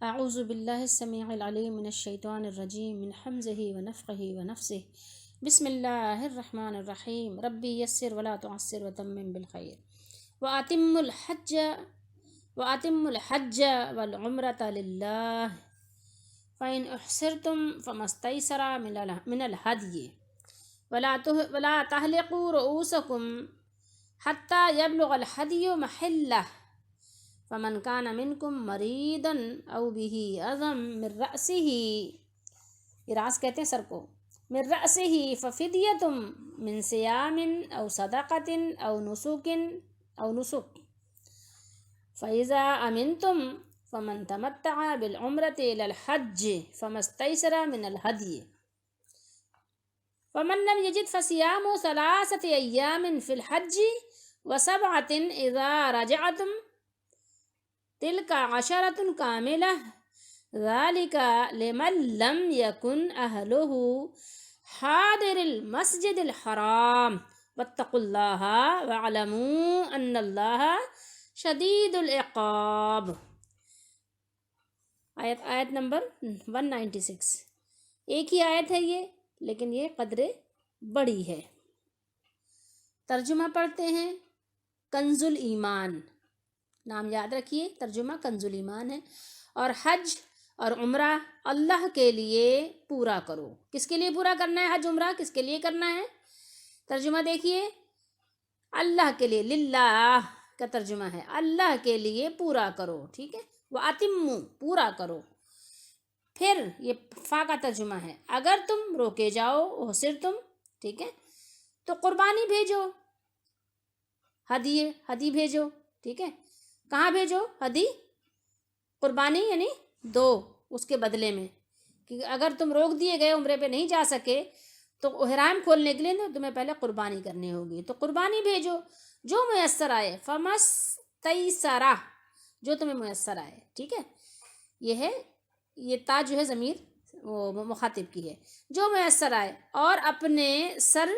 اعوذ باللہ السمیع العلیم من الشیطان الرجیم من حمزہ ونفخہ ونفثہ بسم اللہ الرحمن الرحیم ربی یسر ولا تعسر وتمم بالخیر وأتم الحج والعمرۃ للہ فإن احصرتم فما استيسر من الہدی ولا تحلقوا رؤوسکم حتى يبلغ الہدی محلہ فمن کان منکم مریضا او بہ اذی من رأسہ، یہ راس کہتے ہیں سر کو، من رأسہ ففدیۃ من صیام او صدقۃ او نسک فإذا امنتم فمن تمتع بالعمرۃ الی الحج فما استیسر من الہدی فمن لم یجد فصیام ثلاثۃ ایام فی الحج وسبعۃ اذا رجعتم تلک عشرۃ کاملہ ذالک لمن لم یکن اہلہ حاضر المسجد الحرام واتقوا اللہ واعلموا ان اللہ شدید العقاب۔ آیت نمبر 196، ایک ہی آیت ہے یہ، لیکن یہ قدر بڑی ہے۔ ترجمہ پڑھتے ہیں۔ کنز الایمان، نام یاد رکھیے، ترجمہ کنز الایمان ہے۔ اور حج اور عمرہ اللہ کے لیے پورا کرو۔ کس کے لیے پورا کرنا ہے حج عمرہ؟ کس کے لیے کرنا ہے؟ ترجمہ دیکھیے، اللہ کے لیے، للہ کا ترجمہ ہے، اللہ کے لیے پورا کرو، ٹھیک ہے۔ وَأَتِمُّوا، پورا کرو۔ پھر یہ فا کا ترجمہ ہے، اگر تم روکے جاؤ، احصرتم، ٹھیک ہے، تو قربانی بھیجو، ہدی بھیجو، ٹھیک ہے۔ کہاں بھیجو ہدی؟ قربانی یعنی دو اس کے بدلے میں، کہ اگر تم روک دیے گئے، عمرے پہ نہیں جا سکے، تو احرام کھولنے کے لیے تمہیں پہلے قربانی کرنی ہوگی، تو قربانی بھیجو جو میسر آئے، فمستیسرہ، جو تمہیں میسر آئے، ٹھیک ہے۔ یہ تا جو ہے ضمیر وہ مخاطب کی ہے، جو میسر آئے، اور اپنے سر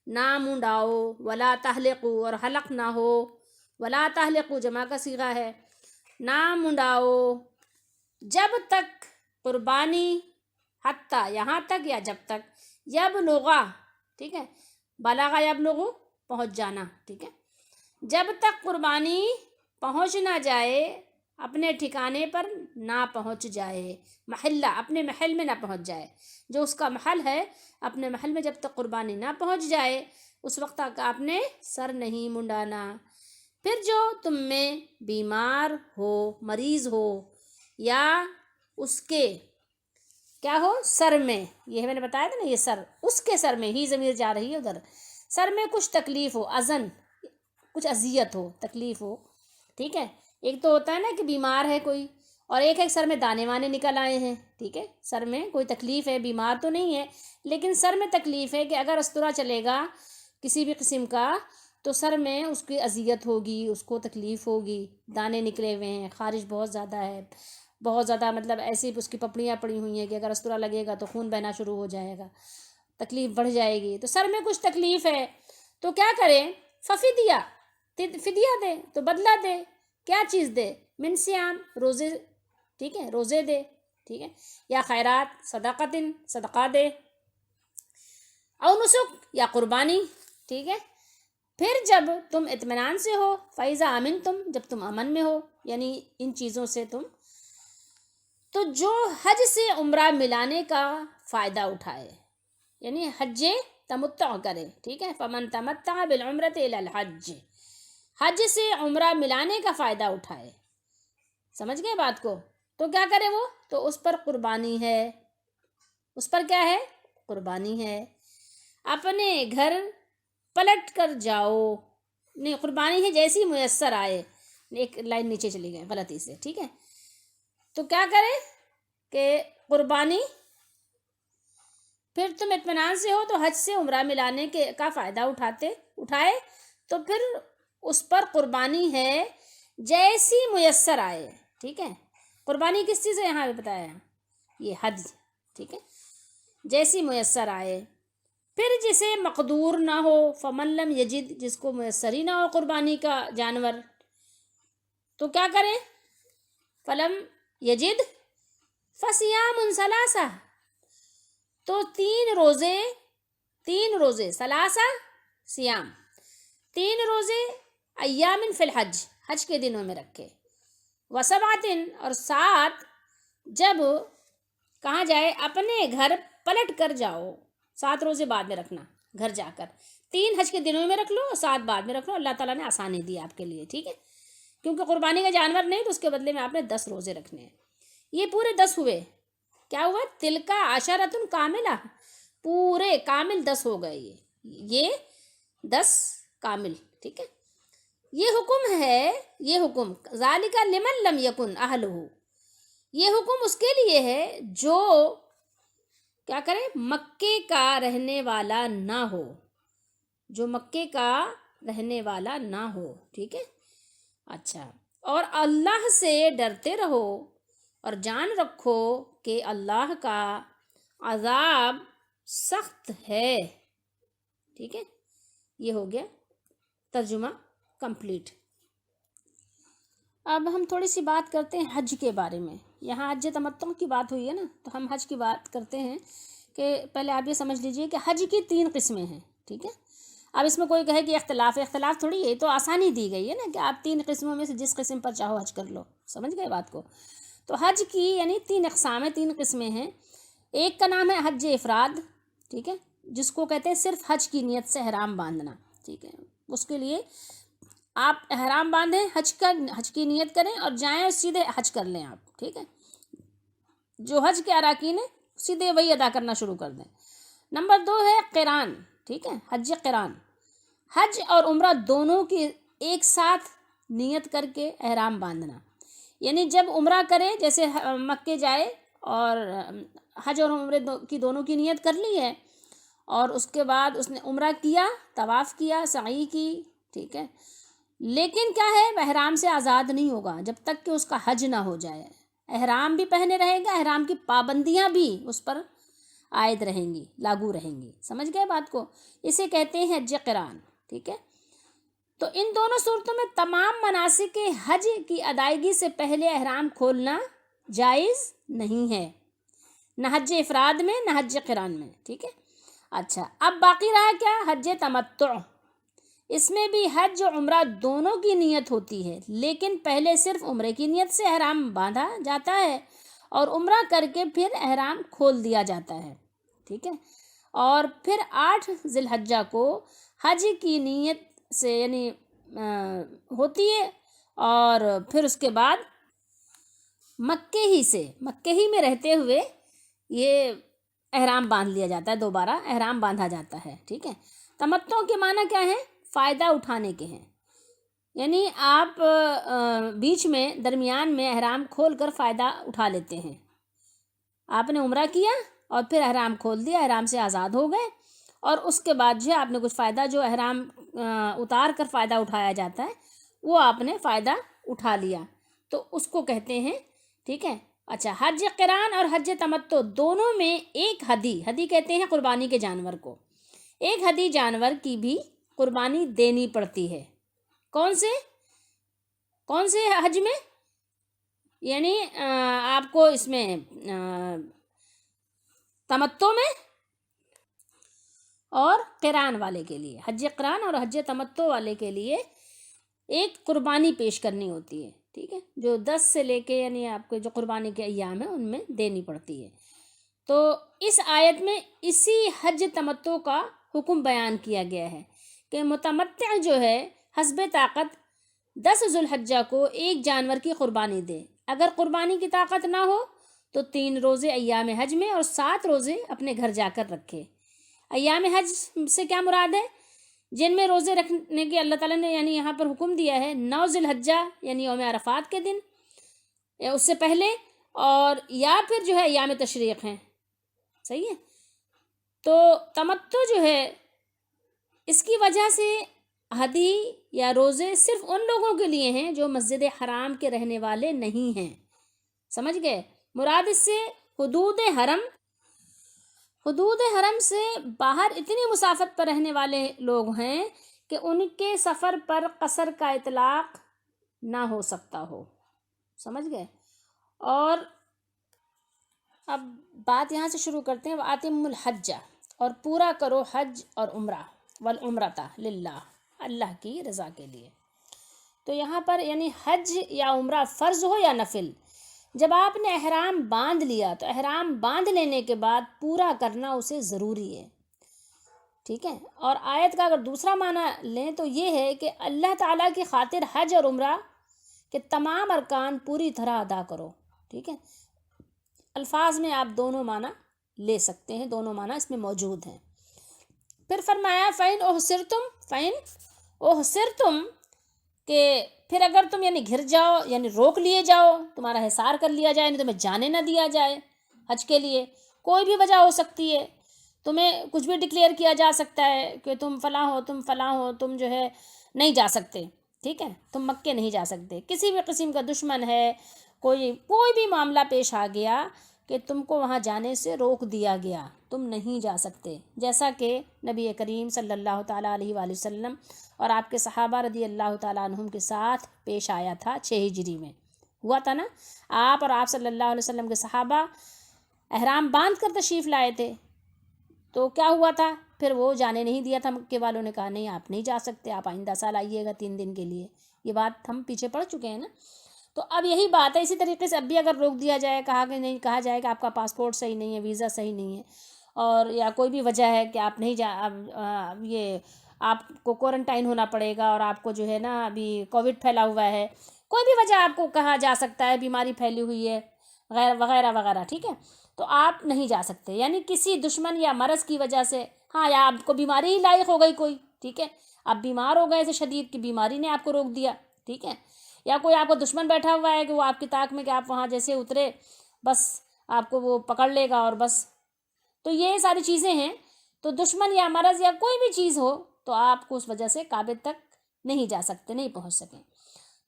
نہ منڈاؤ، ولا تحلقوا، اور حلق نہ ہو، ولا تحلقوا جمع کا صیغہ ہے، نہ منڈاؤ جب تک قربانی، حتیٰ یہاں تک یا جب تک، یبلغا، ٹھیک ہے، بلغا یبلغو پہنچ جانا، ٹھیک ہے، جب تک قربانی پہنچ نہ جائے، اپنے ٹھکانے پر نہ پہنچ جائے، محلہ، اپنے محل میں نہ پہنچ جائے، جو اس کا محل ہے، اپنے محل میں جب تک قربانی نہ پہنچ جائے، اس وقت تک آپ نے سر نہیں منڈانا۔ پھر جو تم میں بیمار ہو، مریض ہو، یا اس کے کیا ہو، سر میں، یہ میں نے بتایا تھا نا، یہ سر، اس کے سر میں ہی ضمیر جا رہی ہے ادھر، سر میں کچھ تکلیف ہو، اذن، کچھ اذیت ہو، تکلیف ہو، ٹھیک ہے۔ ایک تو ہوتا ہے نا کہ بیمار ہے کوئی، اور ایک ہے سر میں دانے وانے نکل آئے ہیں، ٹھیک ہے، سر میں کوئی تکلیف ہے، بیمار تو نہیں ہے، لیکن سر میں تکلیف ہے کہ اگر استورا چلے گا کسی بھی قسم کا، تو سر میں اس کی اذیت ہوگی، اس کو تکلیف ہوگی، دانے نکلے ہوئے ہیں، خارش بہت زیادہ ہے، بہت زیادہ، مطلب ایسی اس کی پپڑیاں پڑی ہوئی ہیں کہ اگر استورا لگے گا تو خون بہنا شروع ہو جائے گا، تکلیف بڑھ جائے گی، تو سر میں کچھ تکلیف ہے، تو کیا کرے؟ ففدیہ، فدیہ دے، تو بدلہ دے، کیا چیز دے؟ من صیام، روزے، ٹھیک ہے، روزے دے، ٹھیک ہے، یا خیرات، صدقۃ، صدقہ دے، او نسک، یا قربانی، ٹھیک ہے۔ پھر جب تم اطمینان سے ہو، فَإِذَا أَمِنْتُمْ، جب تم امن میں ہو، یعنی ان چیزوں سے تم، تو جو حج سے عمرہ ملانے کا فائدہ اٹھائے، یعنی حج تمتع کرے، ٹھیک ہے، فَمَن تَمَتَّعَ بِالْعُمْرَةِ إِلَى الْحَجِّ، حج سے عمرہ ملانے کا فائدہ اٹھائے، سمجھ گئے بات کو؟ تو کیا کرے وہ؟ تو اس پر قربانی ہے، اس پر کیا ہے؟ قربانی ہے۔ اپنے گھر پلٹ کر جاؤ، نہیں، قربانی ہے جیسی میسر آئے، ایک لائن نیچے چلی گئے غلطی سے، ٹھیک ہے، تو کیا کرے کہ قربانی، پھر تم اطمینان سے ہو تو حج سے عمرہ ملانے کا فائدہ اٹھائے، تو پھر اس پر قربانی ہے جیسی میسر آئے، ٹھیک ہے۔ قربانی کس چیز ہے یہاں پہ بتایا ہے؟ یہ حج، ٹھیک ہے، جیسی میسر آئے۔ پھر جسے مقدور نہ ہو، فمن لم یجد، جس کو میسر ہی نہ ہو قربانی کا جانور، تو کیا کرے؟ فلم یجد، فصیام ثلاثہ، تو تین روزے ثلاثہ سیام، 3 روزے ایام فی الحج، حج کے دنوں میں رکھے، وسبعۃ، اور 7 جب کہاں جائے اپنے گھر پلٹ کر جاؤ، 7 روزے بعد میں رکھنا گھر جا کر، 3 حج کے دنوں میں رکھ لو اور 7 بعد میں رکھ لو، اللہ تعالیٰ نے آسانی دی آپ کے لیے، ٹھیک ہے، کیونکہ قربانی کا جانور نہیں تو اس کے بدلے میں آپ نے 10 روزے رکھنے ہیں، یہ پورے 10 ہوئے، کیا ہوا؟ تلکا عشرۃ کاملہ، پورے کامل 10 ہو گئے، یہ 10 کامل، ٹھیک ہے، یہ حکم ہے، یہ حکم ذالک لمن لم یکن اہلہ، یہ حکم اس کے لیے ہے جو کیا کرے؟ مکے کا رہنے والا نہ ہو، جو مکے کا رہنے والا نہ ہو، ٹھیک ہے، اچھا، اور اللہ سے ڈرتے رہو اور جان رکھو کہ اللہ کا عذاب سخت ہے، ٹھیک ہے، یہ ہو گیا ترجمہ کمپلیٹ۔ اب ہم تھوڑی سی بات کرتے ہیں حج کے بارے میں، یہاں حج تمتع کی بات ہوئی ہے نا، تو ہم حج کی بات کرتے ہیں کہ پہلے آپ یہ سمجھ لیجئے کہ حج کی 3 قسمیں ہیں، ٹھیک ہے، اب اس میں کوئی کہے کہ اختلاف تھوڑی ہے، تو آسانی دی گئی ہے نا کہ آپ 3 قسموں میں سے جس قسم پر چاہو حج کر لو، سمجھ گئے بات کو؟ تو حج کی یعنی 3 اقسام ہیں، 3 قسمیں ہیں، ایک کا نام ہے حج افراد، ٹھیک ہے، جس کو کہتے ہیں صرف حج کی نیت سے احرام باندھنا، ٹھیک ہے، اس کے لیے آپ احرام باندھیں، حج کی نیت کریں اور جائیں اور سیدھے حج کر لیں آپ، ٹھیک ہے، جو حج کے اراکین ہیں سیدھے وہی ادا کرنا شروع کر دیں۔ نمبر 2 ہے قران، ٹھیک ہے، حج قران، حج اور عمرہ دونوں کی ایک ساتھ نیت کر کے احرام باندھنا، یعنی جب عمرہ کرے، جیسے مکے جائے اور حج اور عمرے کی دونوں کی نیت کر لی ہے، اور اس کے بعد اس نے عمرہ کیا، طواف کیا، سعی کی، ٹھیک ہے، لیکن کیا ہے، احرام سے آزاد نہیں ہوگا جب تک کہ اس کا حج نہ ہو جائے، احرام بھی پہنے رہے گا، احرام کی پابندیاں بھی اس پر عائد رہیں گی، لاگو رہیں گی، سمجھ گئے بات کو؟ اسے کہتے ہیں حج قران، ٹھیک ہے، تو ان دونوں صورتوں میں تمام مناسک حج کی ادائیگی سے پہلے احرام کھولنا جائز نہیں ہے، نہ حج افراد میں نہ حج قران میں، ٹھیک ہے، اچھا، اب باقی رہا کیا؟ حج تمتع، اس میں بھی حج و عمرہ دونوں کی نیت ہوتی ہے، لیکن پہلے صرف عمرے کی نیت سے احرام باندھا جاتا ہے اور عمرہ کر کے پھر احرام کھول دیا جاتا ہے، ٹھیک ہے، اور پھر 8 ذی الحجہ کو حج کی نیت سے یعنی ہوتی ہے، اور پھر اس کے بعد مکے ہی میں رہتے ہوئے یہ احرام باندھ لیا جاتا ہے، دوبارہ احرام باندھا جاتا ہے، ٹھیک ہے۔ تمتع کے معنی کیا ہے؟ فائدہ اٹھانے کے ہیں، یعنی آپ بیچ میں درمیان میں احرام کھول کر فائدہ اٹھا لیتے ہیں، آپ نے عمرہ کیا اور پھر احرام کھول دیا، احرام سے آزاد ہو گئے، اور اس کے بعد جو آپ نے کچھ فائدہ، جو احرام اتار کر فائدہ اٹھایا جاتا ہے، وہ آپ نے فائدہ اٹھا لیا، تو اس کو کہتے ہیں، ٹھیک ہے، اچھا، حج قران اور حج تمتع دونوں میں ایک ہدی کہتے ہیں قربانی کے جانور کو، ایک ہدی جانور کی بھی قربانی دینی پڑتی ہے، کون سے حج میں؟ یعنی آپ کو اس میں تمتع میں اور قران والے کے لیے، حج قران اور حج تمتع والے کے لیے ایک قربانی پیش کرنی ہوتی ہے، ٹھیک ہے، جو 10 سے لے کے یعنی آپ کے جو قربانی کے ایام ہیں ان میں دینی پڑتی ہے۔ تو اس آیت میں اسی حج تمتع کا حکم بیان کیا گیا ہے کہ متمتع جو ہے حسب طاقت 10 ذی الحجہ کو ایک جانور کی قربانی دے، اگر قربانی کی طاقت نہ ہو تو 3 روزے ایام حج میں اور 7 روزے اپنے گھر جا کر رکھے۔ ایام حج سے کیا مراد ہے؟ جن میں روزے رکھنے کے اللہ تعالیٰ نے یعنی یہاں پر حکم دیا ہے، 9 ذی الحجہ یعنی یوم عرفات کے دن یا اس سے پہلے، اور یا پھر جو ہے ایام تشریق ہیں، صحیح ہے۔ تو تمتع جو ہے اس کی وجہ سے ہدی یا روزے صرف ان لوگوں کے لیے ہیں جو مسجد حرام کے رہنے والے نہیں ہیں، سمجھ گئے؟ مراد اس سے حدود حرم سے باہر اتنی مسافت پر رہنے والے لوگ ہیں کہ ان کے سفر پر قصر کا اطلاق نہ ہو سکتا ہو، سمجھ گئے؟ اور اب بات یہاں سے شروع کرتے ہیں. وَأَتِمُّ الْحَجَّ، اور پورا کرو حج اور عمرہ، وَالْعُمْرَةَ لِلَّهِ، اللہ کی رضا کے لیے. تو یہاں پر یعنی حج یا عمرہ فرض ہو یا نفل، جب آپ نے احرام باندھ لیا تو احرام باندھ لینے کے بعد پورا کرنا اسے ضروری ہے. ٹھیک ہے. اور آیت کا اگر دوسرا معنی لیں تو یہ ہے کہ اللہ تعالیٰ کی خاطر حج اور عمرہ کے تمام ارکان پوری طرح ادا کرو. ٹھیک ہے. الفاظ میں آپ دونوں معنی لے سکتے ہیں، دونوں معنی اس میں موجود ہیں. پھر فرمایا فَإِنْ أُحْصِرْتُمْ کہ پھر اگر تم یعنی گھر جاؤ، یعنی روک لیے جاؤ، تمہارا حصار کر لیا جائے، یعنی تمہیں جانے نہ دیا جائے حج کے لیے، کوئی بھی وجہ ہو سکتی ہے، تمہیں کچھ بھی ڈکلیئر کیا جا سکتا ہے کہ تم فلاں ہو، تم جو ہے نہیں جا سکتے. ٹھیک ہے. تم مکے نہیں جا سکتے، کسی بھی قسم کا دشمن ہے، کوئی بھی معاملہ پیش آ گیا کہ تم کو وہاں جانے سے روک دیا گیا، تم نہیں جا سکتے، جیسا کہ نبی کریم صلی اللہ تعالیٰ علیہ وآلہ وسلم اور آپ کے صحابہ رضی اللہ تعالیٰ عنہم کے ساتھ پیش آیا تھا 6 ہجری میں. ہوا تھا نا، آپ اور آپ صلی اللہ علیہ وسلم کے صحابہ احرام باندھ کر تشریف لائے تھے، تو کیا ہوا تھا پھر وہ جانے نہیں دیا تھا. مکے والوں نے کہا نہیں آپ نہیں جا سکتے، آپ آئندہ سال آئیے گا 3 دن کے لیے. یہ بات ہم پیچھے پڑ چکے ہیں نا. تو اب یہی بات ہے، اسی طریقے سے اب بھی اگر روک دیا جائے، کہا جائے کہ آپ کا پاسپورٹ صحیح نہیں ہے، ویزا صحیح نہیں ہے، اور یا کوئی بھی وجہ ہے کہ آپ نہیں یہ آپ کو کوارنٹائن ہونا پڑے گا، اور آپ کو جو ہے نا ابھی کووڈ پھیلا ہوا ہے، کوئی بھی وجہ آپ کو کہا جا سکتا ہے، بیماری پھیلی ہوئی ہے وغیرہ وغیرہ. ٹھیک ہے. تو آپ نہیں جا سکتے، یعنی کسی دشمن یا مرض کی وجہ سے، ہاں یا آپ کو بیماری ہی لاحق ہو گئی کوئی. ٹھیک ہے. آپ بیمار ہو گئے ایسے شدید کی بیماری نے آپ کو روک دیا. ٹھیک ہے. یا کوئی آپ کو دشمن بیٹھا ہوا ہے کہ وہ آپ کی طاق میں کہ آپ وہاں جیسے اترے بس آپ کو وہ پکڑ لے گا اور بس. تو یہ ساری چیزیں ہیں. تو دشمن یا مرض یا کوئی بھی چیز ہو تو آپ کو اس وجہ سے کعبے تک نہیں جا سکتے، نہیں پہنچ سکیں.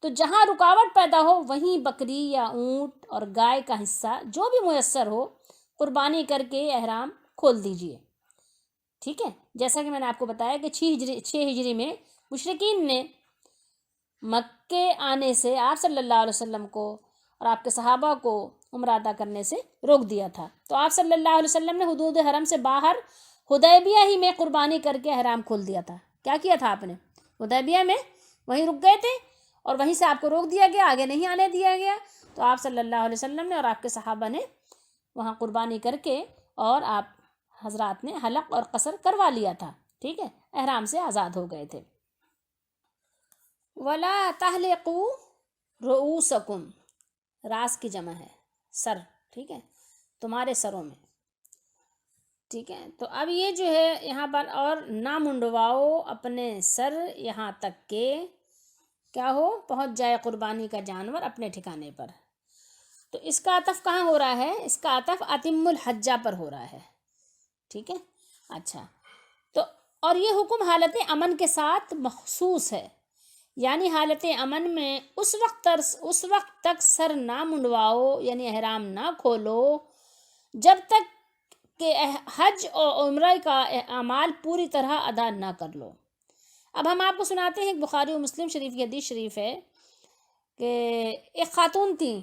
تو جہاں رکاوٹ پیدا ہو وہیں بکری یا اونٹ اور گائے کا حصہ جو بھی میسر ہو قربانی کر کے احرام کھول دیجئے. ٹھیک ہے. جیسا کہ میں نے آپ کو بتایا کہ 6 ہجری میں مشرکین نے مکے آنے سے آپ صلی اللہ علیہ وسلم کو اور آپ کے صحابہ کو عمرہ ادا کرنے سے روک دیا تھا. تو آپ صلی اللہ علیہ وسلم نے حدود حرم سے باہر حدیبیہ ہی میں قربانی کر کے احرام کھول دیا تھا. کیا کیا تھا آپ نے؟ حدیبیہ میں وہیں رک گئے تھے اور وہیں سے آپ کو روک دیا گیا، آگے نہیں آنے دیا گیا. تو آپ صلی اللہ علیہ وسلم نے اور آپ کے صحابہ نے وہاں قربانی کر کے اور آپ حضرات نے حلق اور قصر کروا لیا تھا. ٹھیک ہے. احرام سے آزاد ہو گئے تھے. وَلَا تَحْلِقُوا رُؤُوسَكُمْ، راس کی جمع ہے سر. ٹھیک ہے. تمہارے سروں میں. ٹھیک ہے. تو اب یہ جو ہے یہاں پر اور نہ منڈواؤ اپنے سر یہاں تک کہ کیا ہو پہنچ جائے قربانی کا جانور اپنے ٹھکانے پر. تو اس کا عطف کہاں ہو رہا ہے؟ اس کا عطف اتم الحجہ پر ہو رہا ہے. ٹھیک ہے. اچھا. تو اور یہ حکم حالت امن کے ساتھ مخصوص ہے، یعنی حالت امن میں اس وقت تک سر نہ منڈواؤ، یعنی احرام نہ کھولو جب تک کہ حج اور عمرہ کا اعمال پوری طرح ادا نہ کر لو. اب ہم آپ کو سناتے ہیں، بخاری و مسلم شریف کی حدیث شریف ہے کہ ایک خاتون تھیں،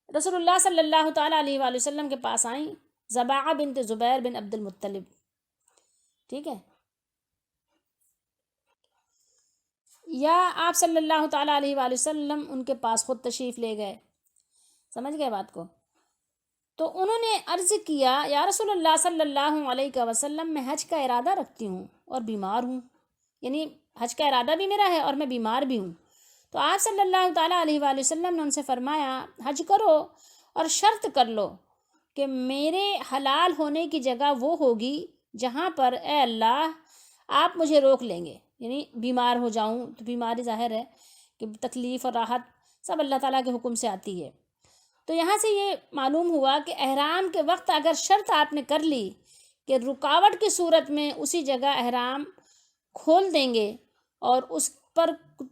رسول اللہ صلی اللہ تعالیٰ علیہ وآلہ وسلم کے پاس آئیں، زباعہ بنت زبیر بن عبد المطلب. ٹھیک ہے. یا آپ صلی اللہ تعالیٰ علیہ وآلہ وسلم ان کے پاس خود تشریف لے گئے. سمجھ گئے بات کو؟ تو انہوں نے عرض کیا یا رسول اللہ صلی اللہ علیہ وسلم میں حج کا ارادہ رکھتی ہوں اور بیمار ہوں، یعنی حج کا ارادہ بھی میرا ہے اور میں بیمار بھی ہوں. تو آپ صلی اللہ تعالیٰ علیہ وآلہ وسلم نے ان سے فرمایا حج کرو اور شرط کر لو کہ میرے حلال ہونے کی جگہ وہ ہوگی جہاں پر اے اللہ آپ مجھے روک لیں گے. یعنی بیمار ہو جاؤں تو بیماری ظاہر ہے کہ تکلیف اور راحت سب اللہ تعالیٰ کے حکم سے آتی ہے. تو یہاں سے یہ معلوم ہوا کہ احرام کے وقت اگر شرط آپ نے کر لی کہ رکاوٹ کی صورت میں اسی جگہ احرام کھول دیں گے اور اس پر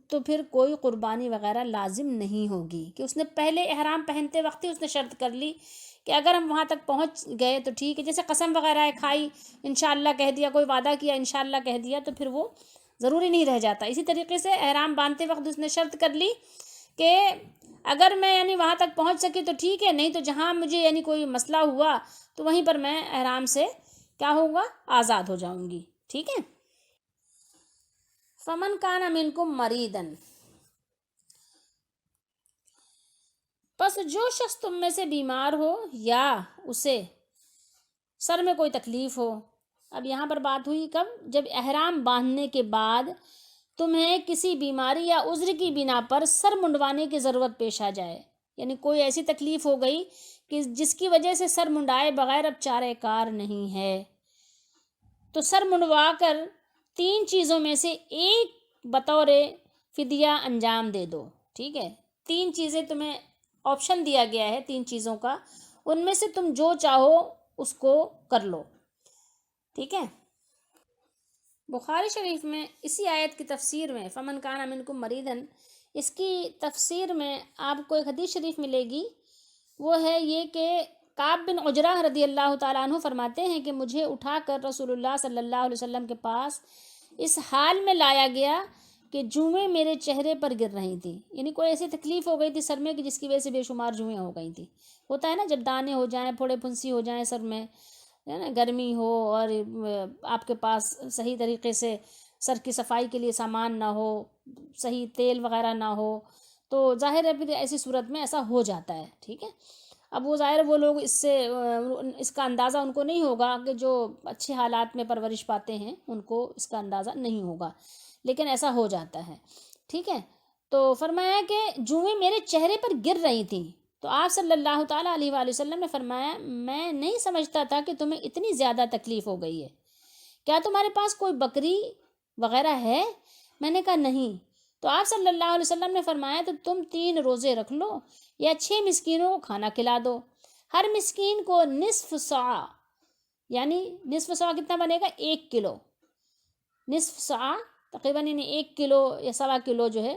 تو پھر کوئی قربانی وغیرہ لازم نہیں ہوگی، کہ اس نے پہلے احرام پہنتے وقت ہی اس نے شرط کر لی کہ اگر ہم وہاں تک پہنچ گئے تو ٹھیک ہے، جیسے قسم وغیرہ ہے کھائی انشاءاللہ کہہ دیا، کوئی وعدہ کیا انشاءاللہ کہہ دیا تو پھر وہ ضروری نہیں رہ جاتا. اسی طریقے سے احرام باندھتے وقت اس نے شرط کر لی کہ اگر میں یعنی وہاں تک پہنچ سکی تو ٹھیک ہے، نہیں تو جہاں مجھے یعنی کوئی مسئلہ ہوا تو وہیں پر میں احرام سے کیا ہوگا، آزاد ہو جاؤں گی. ٹھیک ہے. فمن کان منکم مریدن، پس جو شخص تم میں سے بیمار ہو یا اسے سر میں کوئی تکلیف ہو. اب یہاں پر بات ہوئی کب، جب احرام باندھنے کے بعد تمہیں کسی بیماری یا عذر کی بنا پر سر منڈوانے کی ضرورت پیش آ جائے، یعنی کوئی ایسی تکلیف ہو گئی کہ جس کی وجہ سے سر منڈائے بغیر اب چارہ کار نہیں ہے، تو سر منڈوا کر 3 چیزوں میں سے ایک بطور فدیہ انجام دے دو. ٹھیک ہے. 3 چیزیں تمہیں آپشن دیا گیا ہے، 3 چیزوں کا، ان میں سے تم جو چاہو اس کو کر لو. ٹھیک ہے. بخاری شریف میں اسی آیت کی تفسیر میں فمن کان منکم مریدن، اس کی تفسیر میں آپ کو ایک حدیث شریف ملے گی، وہ ہے یہ کہ کعب بن عجرہ رضی اللہ تعالیٰ عنہ فرماتے ہیں کہ مجھے اٹھا کر رسول اللہ صلی اللہ علیہ وسلم کے پاس اس حال میں لایا گیا کہ جوئیں میرے چہرے پر گر رہی تھیں. یعنی کوئی ایسی تکلیف ہو گئی تھی سر میں کہ جس کی وجہ سے بے شمار جوئیں ہو گئی تھیں. ہوتا ہے نا جب دانے ہو جائیں، پھوڑے پھنسی ہو جائیں سر میں، ہے نا، گرمی ہو اور آپ کے پاس صحیح طریقے سے سر کی صفائی کے لیے سامان نہ ہو، صحیح تیل وغیرہ نہ ہو، تو ظاہر ہے پھر ایسی صورت میں ایسا ہو جاتا ہے. ٹھیک ہے. اب وہ ظاہر وہ لوگ اس کا اندازہ ان کو نہیں ہوگا، کہ جو اچھے حالات میں پرورش پاتے ہیں ان کو اس کا اندازہ نہیں ہوگا، لیکن ایسا ہو جاتا ہے. ٹھیک ہے. تو فرمایا کہ جوئیں میرے چہرے پر گر رہی تھیں، تو آپ صلی اللہ تعالیٰ علیہ وآلہ وسلم نے فرمایا میں نہیں سمجھتا تھا کہ تمہیں اتنی زیادہ تکلیف ہو گئی ہے، کیا تمہارے پاس کوئی بکری وغیرہ ہے؟ میں نے کہا نہیں. تو آپ صلی اللہ علیہ وسلم نے فرمایا تو تم 3 روزے رکھ لو یا 6 مسکینوں کو کھانا کھلا دو، ہر مسکین کو نصف صاع، یعنی نصف صاع کتنا بنے گا، 1 کلو، نصف صاع تقریباً یعنی 1 کلو یا 1.25 کلو جو ہے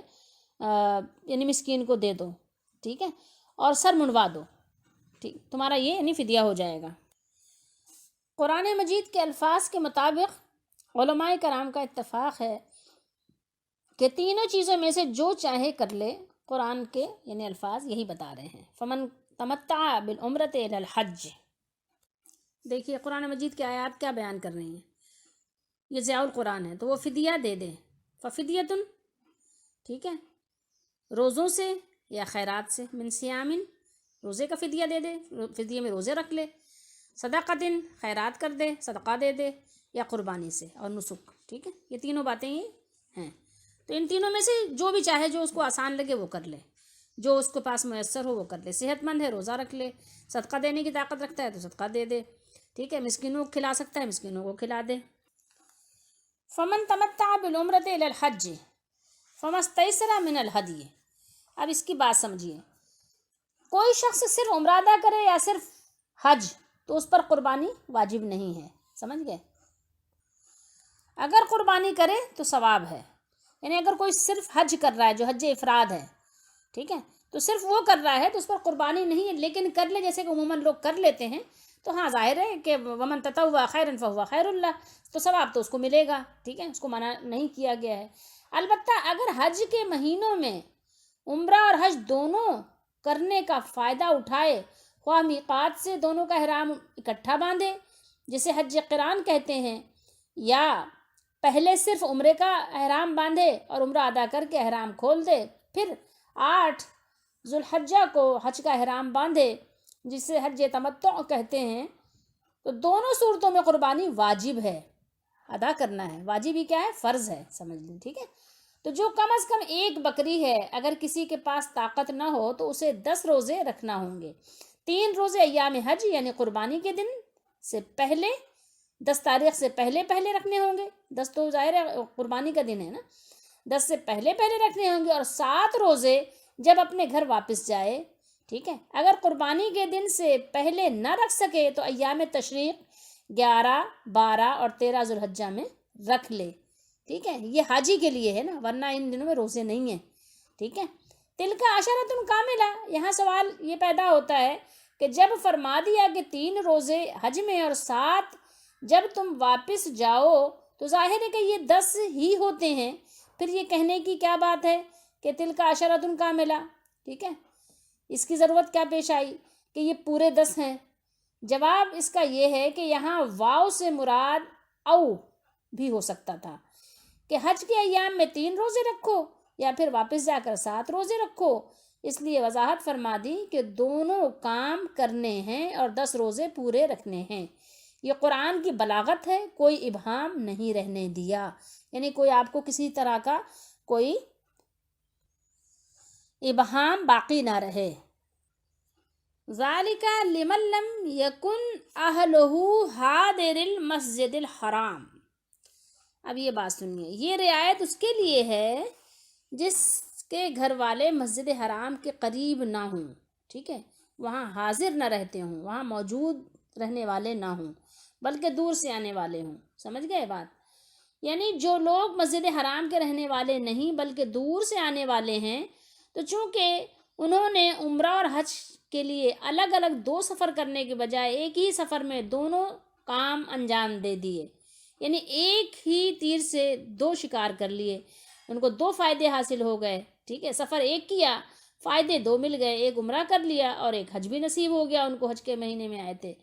یعنی مسکین کو دے دو. ٹھیک ہے. اور سر منڈوا دو. ٹھیک، تمہارا یہ یعنی فدیہ ہو جائے گا. قرآن مجید کے الفاظ کے مطابق علماء کرام کا اتفاق ہے کہ تینوں چیزوں میں سے جو چاہے کر لے. قرآن کے یعنی الفاظ یہی بتا رہے ہیں، فمن تمتع بالعمرۃ الی الحج. دیکھیے قرآن مجید کی آیات کیا بیان کر رہی ہیں، یہ ضیاء القرآن ہے، تو وہ فدیہ دے دے. ففدیۃ، ٹھیک ہے، روزوں سے یا خیرات سے، من صیامن، روزے کا فدیہ دے دے، فدیے میں روزے رکھ لے، صدقۃ، خیرات کر دے، صدقہ دے دے، یا قربانی سے اور نسک. ٹھیک ہے. یہ تینوں باتیں یہ ہیں. تو ان تینوں میں سے جو بھی چاہے، جو اس کو آسان لگے وہ کر لے، جو اس کے پاس میسر ہو وہ کر لے. صحت مند ہے روزہ رکھ لے، صدقہ دینے کی طاقت رکھتا ہے تو صدقہ دے دے. ٹھیک ہے. مسکینوں کو کھلا سکتا ہے، مسکینوں کو کھلا دے. فمن تمتع بالعمرۃ الی الحج فما استیسر من الہدی. اب اس کی بات سمجھیے، کوئی شخص صرف عمرہ ادا کرے یا صرف حج، تو اس پر قربانی واجب نہیں ہے. سمجھ گئے؟ اگر قربانی کرے تو ثواب ہے. یعنی اگر کوئی صرف حج کر رہا ہے جو حج افراد ہے، ٹھیک ہے، تو صرف وہ کر رہا ہے تو اس پر قربانی نہیں ہے، لیکن کر لے جیسے کہ عموماً لوگ کر لیتے ہیں، تو ہاں ظاہر ہے کہ ومن تطوع خیرا فہو خیر اللہ، تو ثواب تو اس کو ملے گا. ٹھیک ہے. اس کو منع نہیں کیا گیا ہے. البتہ اگر حج کے مہینوں میں عمرہ اور حج دونوں کرنے کا فائدہ اٹھائے، خواہ میقات سے دونوں کا احرام اکٹھا باندھے جسے حج قران کہتے ہیں، یا پہلے صرف عمرے کا احرام باندھے اور عمرہ ادا کر کے احرام کھول دے، پھر 8 ذوالحجہ کو حج کا احرام باندھے جسے حج تمتع کہتے ہیں، تو دونوں صورتوں میں قربانی واجب ہے، ادا کرنا ہے. واجب ہی کیا ہے، فرض ہے، سمجھ لیں. ٹھیک ہے. تو جو کم از کم 1 بکری ہے، اگر کسی کے پاس طاقت نہ ہو تو اسے 10 روزے رکھنا ہوں گے. 3 روزے ایام حج یعنی قربانی کے دن سے پہلے، 10 تاریخ سے پہلے رکھنے ہوں گے. 10 تو ظاہر ہے قربانی کا دن ہے نا، 10 سے پہلے رکھنے ہوں گے، اور 7 روزے جب اپنے گھر واپس جائے. ٹھیک ہے. اگر قربانی کے دن سے پہلے نہ رکھ سکے تو ایام تشریق 11، 12 اور 13 ذوالحجہ میں رکھ لے. ٹھیک ہے. یہ حاجی کے لیے ہے نا، ورنہ ان دنوں میں روزے نہیں ہیں. ٹھیک ہے. تلک عشرۃ کاملہ. یہاں سوال یہ پیدا ہوتا ہے کہ جب فرما دیا کہ 3 روزے حج میں اور 7 جب تم واپس جاؤ، تو ظاہر ہے کہ یہ 10 ہی ہوتے ہیں، پھر یہ کہنے کی کیا بات ہے کہ تلک عشرۃ کاملہ، ٹھیک ہے، اس کی ضرورت کیا پیش آئی کہ یہ پورے 10 ہیں؟ جواب اس کا یہ ہے کہ یہاں واو سے مراد او بھی ہو سکتا تھا کہ حج کے ایام میں 3 روزے رکھو یا پھر واپس جا کر 7 روزے رکھو، اس لیے وضاحت فرما دی کہ دونوں کام کرنے ہیں اور 10 روزے پورے رکھنے ہیں۔ یہ قرآن کی بلاغت ہے، کوئی ابہام نہیں رہنے دیا، یعنی کوئی آپ کو کسی طرح کا کوئی ابہام باقی نہ رہے۔ ذالک لمن لم یکن اہلہ حاضر المسجد الحرام۔ اب یہ بات سنیے، یہ رعایت اس کے لیے ہے جس کے گھر والے مسجد حرام کے قریب نہ ہوں، ٹھیک ہے، وہاں حاضر نہ رہتے ہوں، وہاں موجود رہنے والے نہ ہوں بلکہ دور سے آنے والے ہوں۔ سمجھ گئے بات؟ یعنی جو لوگ مسجد حرام کے رہنے والے نہیں بلکہ دور سے آنے والے ہیں، تو چونکہ انہوں نے عمرہ اور حج کے لیے الگ الگ 2 سفر کرنے کے بجائے ایک ہی سفر میں دونوں کام انجام دے دیے، یعنی ایک ہی تیر سے 2 شکار کر لیے، ان کو 2 فائدے حاصل ہو گئے، ٹھیک ہے، سفر ایک کیا، فائدے 2 مل گئے، ایک عمرہ کر لیا اور ایک حج بھی نصیب ہو گیا، ان کو حج کے مہینے میں آئے تھے۔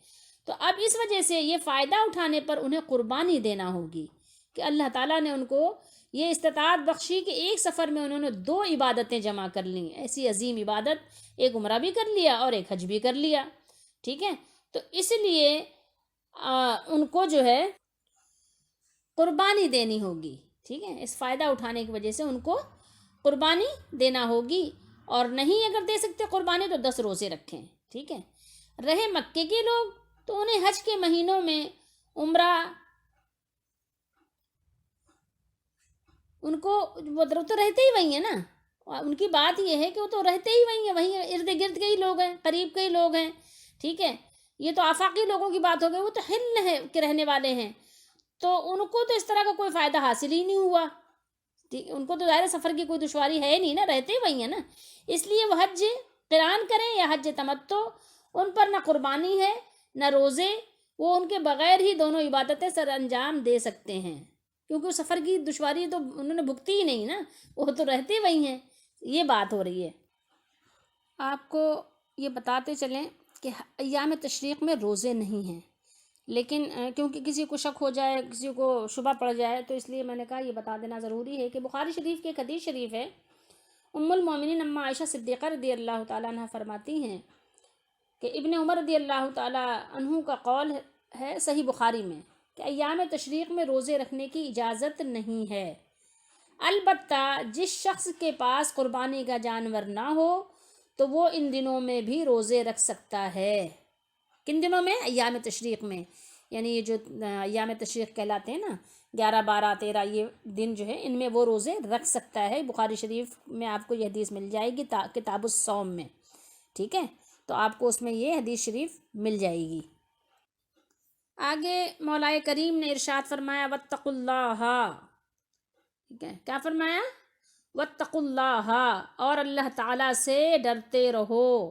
تو اب اس وجہ سے یہ فائدہ اٹھانے پر انہیں قربانی دینا ہوگی کہ اللہ تعالیٰ نے ان کو یہ استطاعت بخشی کہ ایک سفر میں انہوں نے 2 عبادتیں جمع کر لیں، ایسی عظیم عبادت، ایک عمرہ بھی کر لیا اور ایک حج بھی کر لیا، ٹھیک ہے، تو اس لیے ان کو جو ہے قربانی دینی ہوگی، ٹھیک ہے، اس فائدہ اٹھانے کی وجہ سے ان کو قربانی دینا ہوگی، اور نہیں اگر دے سکتے قربانی تو 10 روزے رکھیں، ٹھیک ہے۔ رہے مکے کے لوگ تو انہیں حج کے مہینوں میں عمرہ، ان کو وہ تو رہتے ہی وہی ہیں نا، ان کی بات یہ ہے کہ وہ تو رہتے ہی وہی ہیں، وہیں ارد گرد کے ہی لوگ ہیں، قریب کے ہی لوگ ہیں، ٹھیک ہے، یہ تو آفاقی لوگوں کی بات ہو گئی، وہ تو حل کے رہنے والے ہیں، تو ان کو تو اس طرح کا کوئی فائدہ حاصل ہی نہیں ہوا، ان کو تو ظاہر سفر کی کوئی دشواری ہے نہیں نا، رہتے ہی وہی ہیں نا، اس لیے وہ حج قران کریں یا حج تمتع، ان پر نہ قربانی ہے نہ روزے، وہ ان کے بغیر ہی دونوں عبادتیں سر انجام دے سکتے ہیں، کیونکہ سفر کی دشواری تو انہوں نے بھگتی ہی نہیں نا، وہ تو رہتے وہی ہیں، یہ بات ہو رہی ہے۔ آپ کو یہ بتاتے چلیں کہ ایام تشریق میں روزے نہیں ہیں، لیکن کیونکہ کسی کو شک ہو جائے، کسی کو شبہ پڑ جائے، تو اس لیے میں نے کہا یہ بتا دینا ضروری ہے کہ بخاری شریف کی ایک حدیث شریف ہے، ام المومنین اماں عائشہ صدیقہ رضی اللہ تعالیٰ عنہ فرماتی ہیں کہ ابن عمر رضی اللہ تعالیٰ عنہ کا قول ہے صحیح بخاری میں کہ ایام تشریق میں روزے رکھنے کی اجازت نہیں ہے، البتہ جس شخص کے پاس قربانی کا جانور نہ ہو تو وہ ان دنوں میں بھی روزے رکھ سکتا ہے۔ کن دنوں میں؟ ایام تشریق میں، یعنی یہ جو ایام تشریق کہلاتے ہیں نا، 11 12 13 یہ دن جو ہے، ان میں وہ روزے رکھ سکتا ہے۔ بخاری شریف میں آپ کو یہ حدیث مل جائے گی کتاب الصوم میں، ٹھیک ہے، تو آپ کو اس میں یہ حدیث شریف مل جائے گی۔ آگے مولا کریم نے ارشاد فرمایا واتقوا اللہ، ٹھیک ہے، کیا فرمایا؟ واتقوا اللہ، اور اللہ تعالیٰ سے ڈرتے رہو،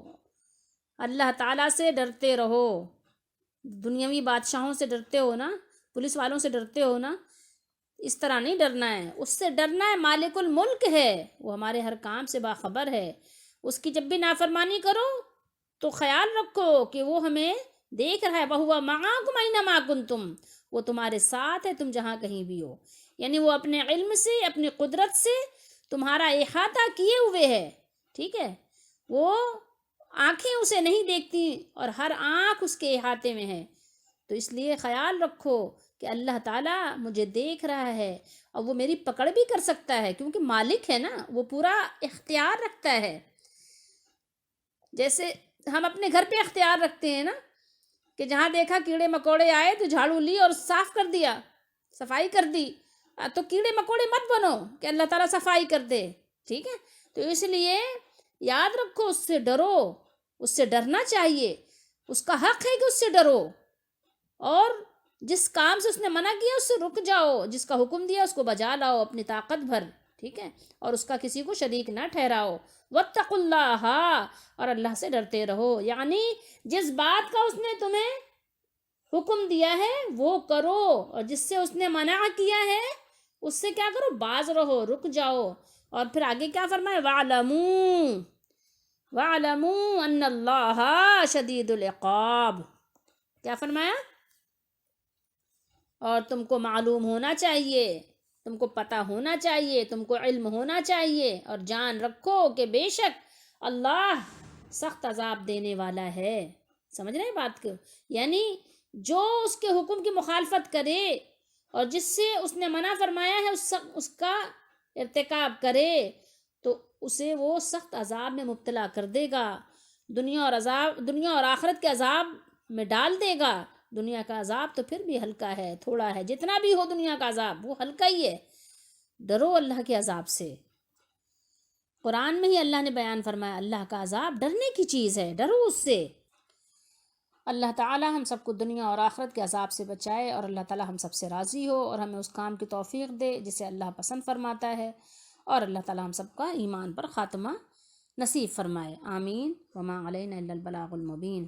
اللہ تعالیٰ سے ڈرتے رہو، دنیاوی بادشاہوں سے ڈرتے ہو نا، پولیس والوں سے ڈرتے ہو نا، اس طرح نہیں ڈرنا ہے، اس سے ڈرنا ہے، مالک الملک ہے، وہ ہمارے ہر کام سے باخبر ہے، اس کی جب بھی نافرمانی کرو تو خیال رکھو کہ وہ ہمیں دیکھ رہا ہے، وَهُوَ مَعَاكُمْ أَيْنَمَا كُنْتُمْ، وہ تمہارے ساتھ ہے تم جہاں کہیں بھی ہو، یعنی وہ اپنے علم سے، اپنی قدرت سے تمہارا احاطہ کیے ہوئے ہے، ٹھیک ہے، وہ آنکھیں اسے نہیں دیکھتی اور ہر آنکھ اس کے احاطے میں ہے، تو اس لیے خیال رکھو کہ اللہ تعالیٰ مجھے دیکھ رہا ہے اور وہ میری پکڑ بھی کر سکتا ہے، کیونکہ مالک ہے نا، وہ پورا اختیار رکھتا ہے، جیسے ہم اپنے گھر پہ اختیار رکھتے ہیں نا کہ جہاں دیکھا کیڑے مکوڑے آئے تو جھاڑو لی اور صاف کر دیا، صفائی کر دی، تو کیڑے مکوڑے مت بنو کہ اللہ تعالیٰ صفائی کر دے، ٹھیک ہے، تو اس لیے یاد رکھو، اس سے ڈرو، اس سے ڈرنا چاہیے، اس کا حق ہے کہ اس سے ڈرو، اور جس کام سے اس نے منع کیا اس سے رک جاؤ، جس کا حکم دیا اس کو بجا لاؤ اپنی طاقت بھر، ٹھیک ہے، اور اس کا کسی کو شریک نہ ٹھہراؤ، واتقوا اللہ، اور اللہ سے ڈرتے رہو، یعنی جس بات کا اس نے تمہیں حکم دیا ہے وہ کرو، اور جس سے اس نے منع کیا ہے اس سے کیا کرو؟ باز رہو، رک جاؤ، اور پھر آگے کیا فرمایا، وَاعْلَمُوا وَاعْلَمُوا أَنَّ اللَّهَ شَدِيدُ الْعِقَابِ، کیا فرمایا، اور تم کو معلوم ہونا چاہیے، تم کو پتہ ہونا چاہیے، تم کو علم ہونا چاہیے، اور جان رکھو کہ بے شک اللہ سخت عذاب دینے والا ہے۔ سمجھ رہے ہیں بات کو؟ یعنی جو اس کے حکم کی مخالفت کرے اور جس سے اس نے منع فرمایا ہے اس کا ارتکاب کرے تو اسے وہ سخت عذاب میں مبتلا کر دے گا، دنیا اور آخرت کے عذاب میں ڈال دے گا۔ دنیا کا عذاب تو پھر بھی ہلکا ہے، تھوڑا ہے، جتنا بھی ہو دنیا کا عذاب وہ ہلکا ہی ہے۔ ڈرو اللہ کے عذاب سے۔ قرآن میں ہی اللہ نے بیان فرمایا اللہ کا عذاب ڈرنے کی چیز ہے، ڈرو اس سے۔ اللہ تعالی ہم سب کو دنیا اور آخرت کے عذاب سے بچائے، اور اللہ تعالی ہم سب سے راضی ہو اور ہمیں اس کام کی توفیق دے جسے اللہ پسند فرماتا ہے، اور اللہ تعالی ہم سب کا ایمان پر خاتمہ نصیب فرمائے، آمین۔ وما علینا الا البلاغ المبین۔